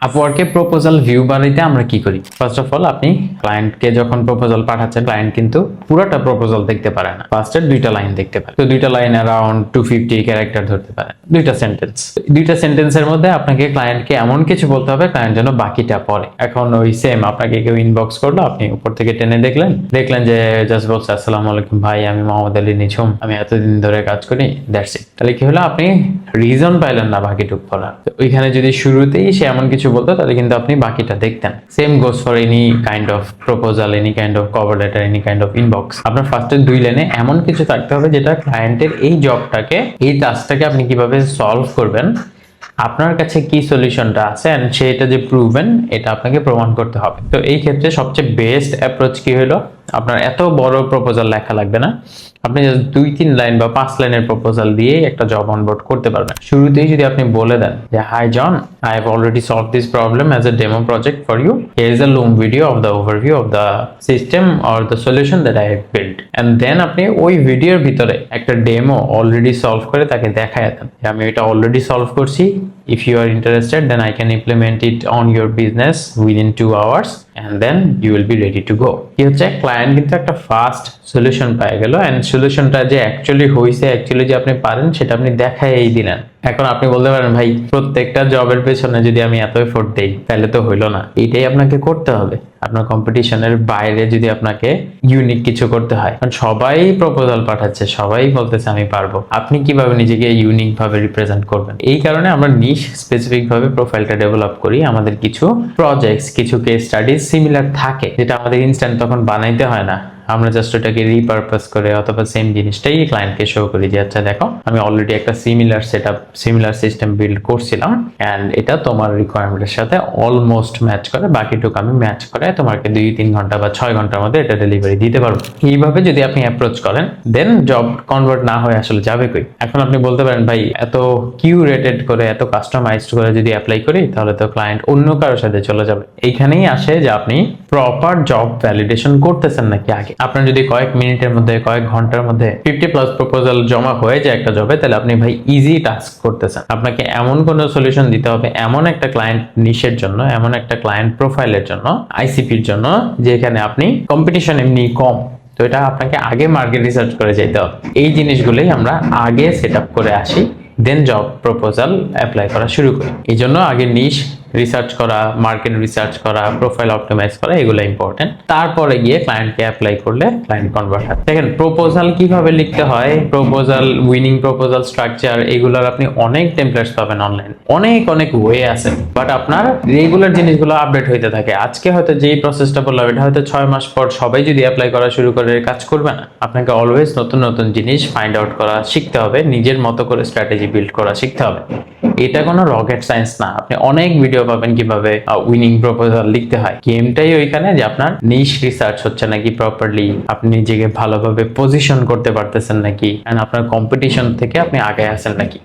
আপওয়ার্কে proposal view বানাইতে আমরা কি করি? ফার্স্ট অফ অল আপনি ক্লায়েন্টকে যখন প্রপোজাল পাঠাচ্ছেন, ক্লায়েন্ট কিন্তু পুরোটা প্রপোজাল দেখতে পারে না, ফার্স্টের দুইটা লাইন দেখতে পারে। তো দুইটা লাইন অ্যারাউন্ড 250 ক্যারেক্টার ধরতে পারে, দুইটা সেন্টেন্সের মধ্যে আপনাকে ক্লায়েন্টকে এমন কিছু বলতে হবে ক্লায়েন্ট যেন বাকিটা পড়ে। এখন ওই সেম আপনাকে কেউ ইনবক্স করলো, আপনি উপর থেকে টেনে দেখলেন যে জাস্ট বলছে আসসালামু আলাইকুম ভাই, আমি মোহাম্মদ আলী নিঝুম, আমি এতদিন ধরে কাজ করি, দ্যাটস ইট। তাহলে কি হলো, আপনি রিজন পাইলেন না বাকিটুক পড়ার। ওইখানে যদি শুরুতেই সে এমন কিছু বলতো তাহলে কিন্তু আপনি বাকিটা দেখতেন। Same goes for any kind of proposal, any kind of cover letter, any kind of inbox. আপনার ফার্স্টের দুই লাইনে এমন কিছু থাকতে হবে যেটা ক্লায়েন্টের এই জবটাকে, এই টাস্কটাকে আপনি কিভাবে সলভ করবেন, আপনার কাছে কি সলিউশনটা আছে এন্ড সেটা যে প্রুভেন, এটা আপনাকে প্রমাণ করতে হবে। তো এই ক্ষেত্রে সবচেয়ে বেস্ট অ্যাপ্রোচ কি হলো, আপনার এত বড় প্রপোজাল লেখা লাগবে না, আপনি জাস্ট 2-3 লাইন বা 5 লাইনের প্রপোজাল দিয়ে একটা জব অনবোর্ড করতে পারবেন। শুরুতেই যদি আপনি বলে দেন যে hi John, I have already solved this problem as a demo project for you. Here is a long video of the overview of the system or the solution that I have built. And then আপনি ওই ভিডিওর ভিতরে একটা demo already solve করে তাকে দেখায় দেন যে আমি এটা অলরেডি সলভ করছি, if you are interested then I can implement it on your business within 2 hours and then you will be ready to go. কি হচ্ছে, ক্লায়েন্ট কিন্তু একটা ফাস্ট সলিউশন পেয়ে গেল এন্ড সলিউশনটা যে অ্যাকচুয়ালি হইছে, অ্যাকচুয়ালি যে আপনি পারেন সেটা আপনি দেখাই দিলেন। এখন আপনি বলতে পারেন ভাই প্রত্যেকটা জবের পেছনে যদি আমি এত এফোর্ট দেই তাহলে তো হইলো না। এটাই আপনাকে করতে হবে। আপনার কম্পিটিশনের বাইরে যদি আপনাকে ইউনিক কিছু করতে হয়, কারণ সবাই প্রপোজাল পাঠাচ্ছে, সবাই বলতেছে আমি পারবো, আপনি কিভাবে নিজেকে ইউনিক ভাবে রিপ্রেজেন্ট করবেন? এই কারণে আমরা নিশ স্পেসিফিক ভাবে প্রোফাইলটা ডেভেলপ করি। আমাদের কিছু প্রজেক্টস, কিছু কেস স্টাডিজ সিমিলার থাকে, যেটা আমাদের ইনস্ট্যান্ট তখন বানাইতে হয় না। আমরা জাস্ট ওটাকে রিপারপাস করে অথবা সেম জিনিসটাই ক্লায়েন্টকে শো করি যে আচ্ছা দেখো, আমি অলরেডি একটা similar setup, similar system build করছিলাম এন্ড এটা তোমার রিকোয়ারমেন্টের সাথে অলমোস্ট ম্যাচ করে, বাকিটুকু আমি ম্যাচ করে তোমাকে 2-3 ঘন্টা বা 6 ঘন্টার মধ্যে এটা ডেলিভারি দিতে পারবো। এইভাবে যদি আপনি অ্যাপ্রোচ করেন দেন জব কনভার্ট না হয়ে আসলে যাবে কই? এখন আপনি বলতে পারেন ভাই এত কিউরেটেড করে, এত কাস্টমাইজড করে যদি অ্যাপ্লাই করি তাহলে তো ক্লায়েন্ট অন্য কারোর সাথে চলে যাবে। এইখানেই আসে যে আপনি প্রপার জব ভ্যালিডেশন করতেছেন নাকি আগে। আপনার যদি কয়েক মিনিটের মধ্যে, কয়েক ঘন্টার মধ্যে 50+ প্রপোজাল জমা হয়ে যায় একটা জবে, তাহলে আপনি ভাই ইজি টাস্ক করতেছেন। আপনাকে এমন কোন সলিউশন দিতে হবে এমন একটা ক্লায়েন্ট নিশের জন্য, এমন একটা ক্লায়েন্ট প্রোফাইলের জন্য, আইসিপির জন্য, যেখানে আপনি কম্পিটিশন এমনি কম। তো এটা আপনাকে আগে মার্কেট রিসার্চ করে যেতে হবে। এই জিনিসগুলোই আমরা আগে সেট আপ করে আসি, দেন জব প্রপোজাল অ্যাপ্লাই করা শুরু করি। এই জন্য আগে নিশ রিসার্চ করা, মার্কেট রিসার্চ করা, প্রোফাইল অপটিমাইজ করা, এগুলো ইম্পর্টেন্ট। তারপরে গিয়ে ক্লায়েন্টকে অ্যাপ্লাই করলে ক্লায়েন্ট কনভার্ট হয়। দেখেন প্রপোজাল কিভাবে লিখতে হয়, প্রপোজাল, উইনিং প্রপোজাল স্ট্রাকচার, এগুলোর আপনি অনেক টেমপ্লেটস পাবেন অনলাইন, অনেক ওয়ে আছে। বাট আপনার রেগুলার জিনিসগুলো আপডেট হইতে থাকে। আজকে হয়তো যেই প্রসেসটা বললাম এটা হয়তো 6 মাস পর সবাই যদি অ্যাপ্লাই করা শুরু করে কাজ করবে না। আপনাকে অলওয়েজ নতুন জিনিস ফাইন্ড আউট করা শিখতে হবে, নিজের মতো করে স্ট্র্যাটেজি বিল্ড করা শিখতে হবে। এটা কোনো রকেট সায়েন্স না। আপনি অনেক ভিডিও পাবেন কিভাবে উইনিং প্রপোজাল লিখতে হয়। গেমটাই ওইখানে যে আপনার নিশ রিসার্চ হচ্ছে নাকি প্রপারলি, আপনি নিজেকে ভালোভাবে পজিশন করতে পারতেছেন নাকি, এন্ড আপনার কম্পিটিশন থেকে আপনি আগে আছেন নাকি।